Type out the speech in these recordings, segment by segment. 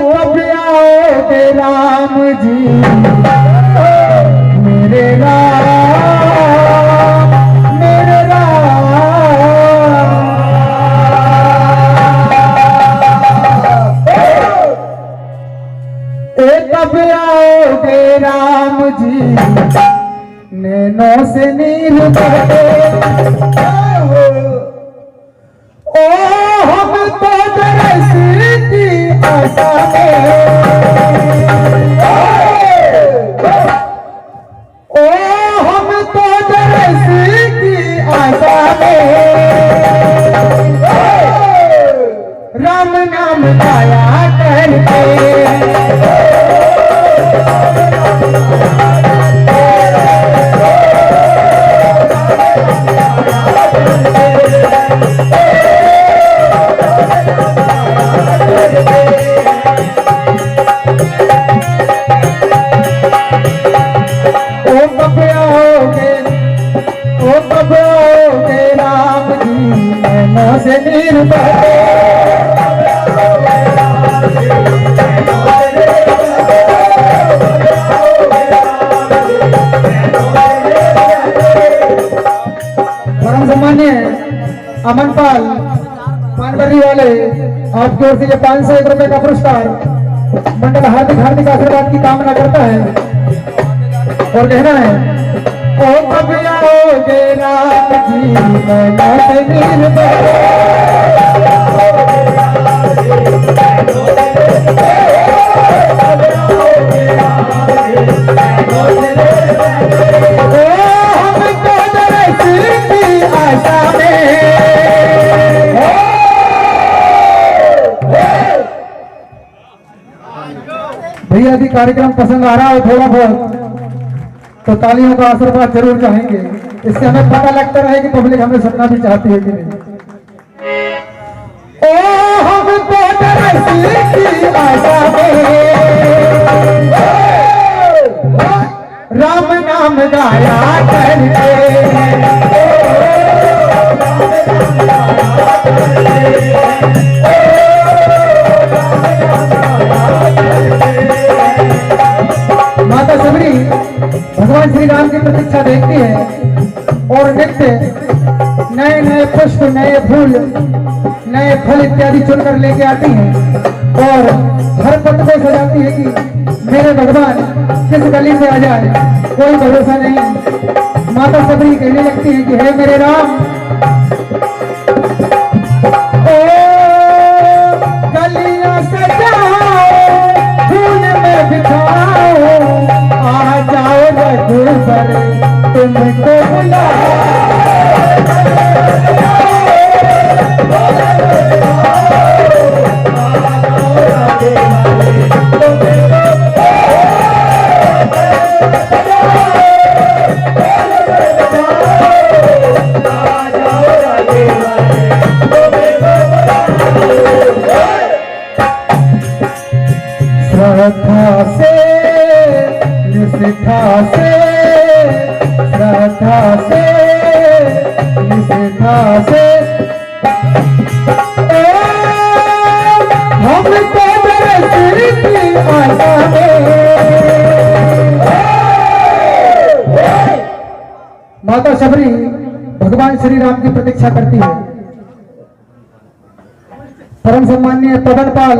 कब आओगे राम जी मेरे राम मेरे राम। कब आओगे राम जी नैनों से नीर बहे ओ हम तो दरसी की आशा में ओ हम तो दरसी की आशा में राम नाम गाया करके से नीर बहे परम सम्मान्य अमनपाल पानबर्री वाले आपकी ओर से ये 501 रुपए का पुरस्कार मंडल हार्दिक हार्दिक आशीर्वाद की कामना करता है और कहना है ओ कब आओगे राम जी नैनों से नीर बहे भैया यदि कार्यक्रम पसंद आ रहा हो थोड़ा बहुत तो तालियों का आशीर्वाद जरूर चाहेंगे। इससे हमें पता लगता रहे कि पब्लिक हमें सुनना भी चाहती है कि नहीं। ओ हम तो दरसी की आशा में राम नाम गाया करके माता सबरी भगवान श्री राम की प्रतीक्षा देखती है और नित्य नए नए पुष्प नए फूल नए फल इत्यादि चुनकर लेके आती है और हर पट को सजाती है कि मेरे भगवान किस गली से आ जाए कोई भरोसा नहीं। माता सबरी कहने लगती है कि हे मेरे राम ओ गलियां सजाओ फूल में बिछाओ आ जाओ रघुबर तुमको बुलाओ श्रद्धा से निष्ठा से श्रद्धा से निष्ठा से हमको दरसी की आशा में माता सबरी भगवान श्री राम की प्रतीक्षा करती है। परम सम्मान्य पदनपाल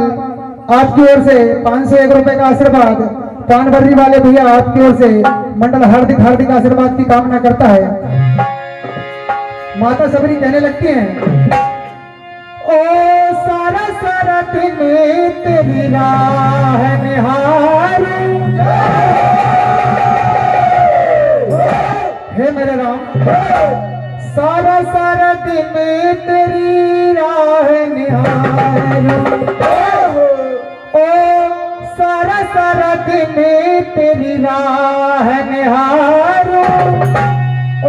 आपकी ओर से 501 रुपए का आशीर्वाद पानबर्री वाले भैया आपकी ओर से मंडल हार्दिक हार्दिक आशीर्वाद की कामना करता है। माता सबरी कहने लगती हैं ओ सारा सारा दिन तेरी राह निहारूं हे मेरे राम सारा सारा दिन तेरी राह निहारूं ओ सारा सारा दिन तेरी राह निहारूं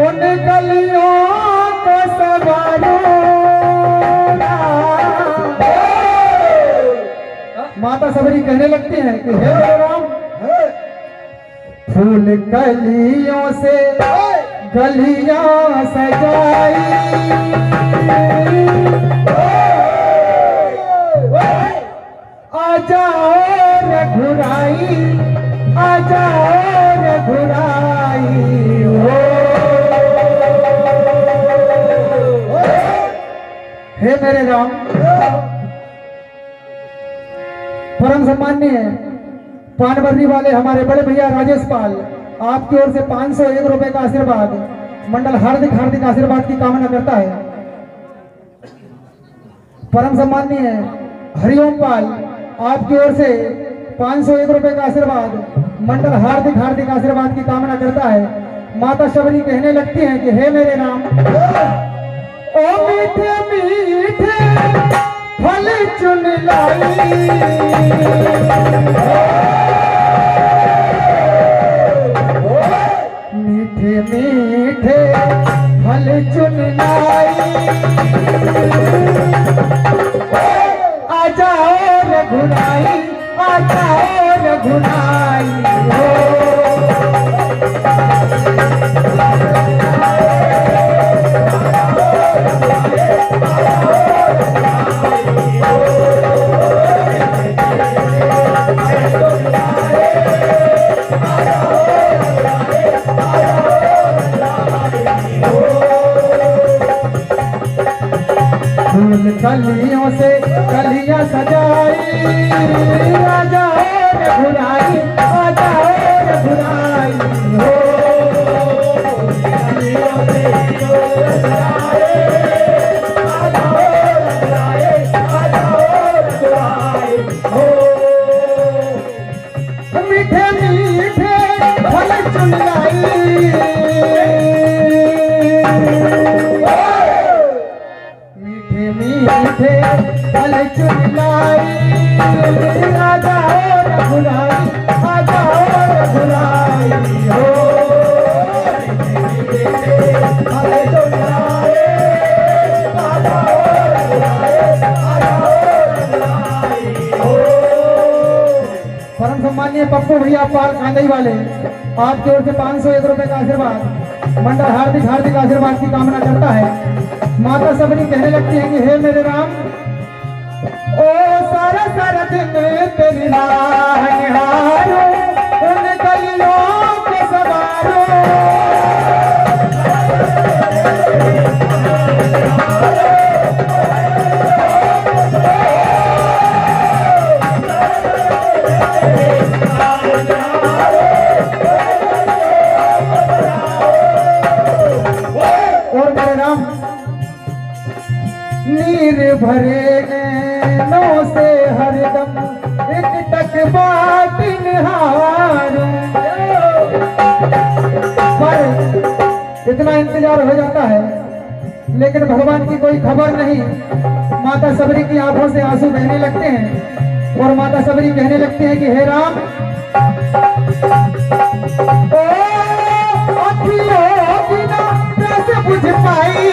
उन गलियों को सवारूं। माता सबरी कहने लगती है कि हे मेरे राम फूल कलियों से गलियां सजाई, आ जाओ रघुराई, आ जाओ रघुराई हो। हे मेरे राम, परम सम्माननीय पानवर्दी वाले हमारे बड़े भैया राजेश पाल, आपकी ओर से 501 रुपए का आशीर्वाद मंडल हार्दिक हार्दिक आशीर्वाद की कामना करता है। परम सम्माननीय हरिओम पाल, आपकी ओर से 501 रुपए का आशीर्वाद मंडल हार्दिक हार्दिक आशीर्वाद की कामना करता है। माता शबरी कहने लगती हैं कि हे मेरे राम, ओ मीठे मीठे फल चुन लाई, मीठे मीठे फल चुन लाई, आ जाओ रघुराई, आ जाओ रघुराई हो। फूल कलियों से कलियां सजाई, आ जाओ रघुराई, आ जाओ रघुराई हो। कलियों से सजाई, आ जाओ रघुराई, आ जाओ रघुराई हो। मीठे मीठे फल चुन लाई, मीठे फल चुन लाई, आ जाओ रघुराई, आ जाओ रघुराई हो। फल चुन लाई, आ जाओ रघुराई, आ जाओ रघुराई हो। परम सम्माननीय पप्पू भैया पाल कांदई वाले, आपकी ओर से 501 रुपए का आशीर्वाद मंडल हार्दिक हार्दिक आशीर्वाद की कामना करता है। माता सबरी कहने लगती है कि हे मेरे राम, ओ सारा सारा दिन तेरी राह निहारो, उन गलियों के सवारो, और मेरे राम नीर भरे नैनों से हरदम एक टक बाट निहारूं, पर इतना इंतजार हो जाता है लेकिन भगवान की कोई खबर नहीं। माता सबरी की आंखों से आंसू बहने लगते हैं और माता सबरी कहने लगते हैं कि हे राम, ओ अखियों बिना कैसे बुझ पाई,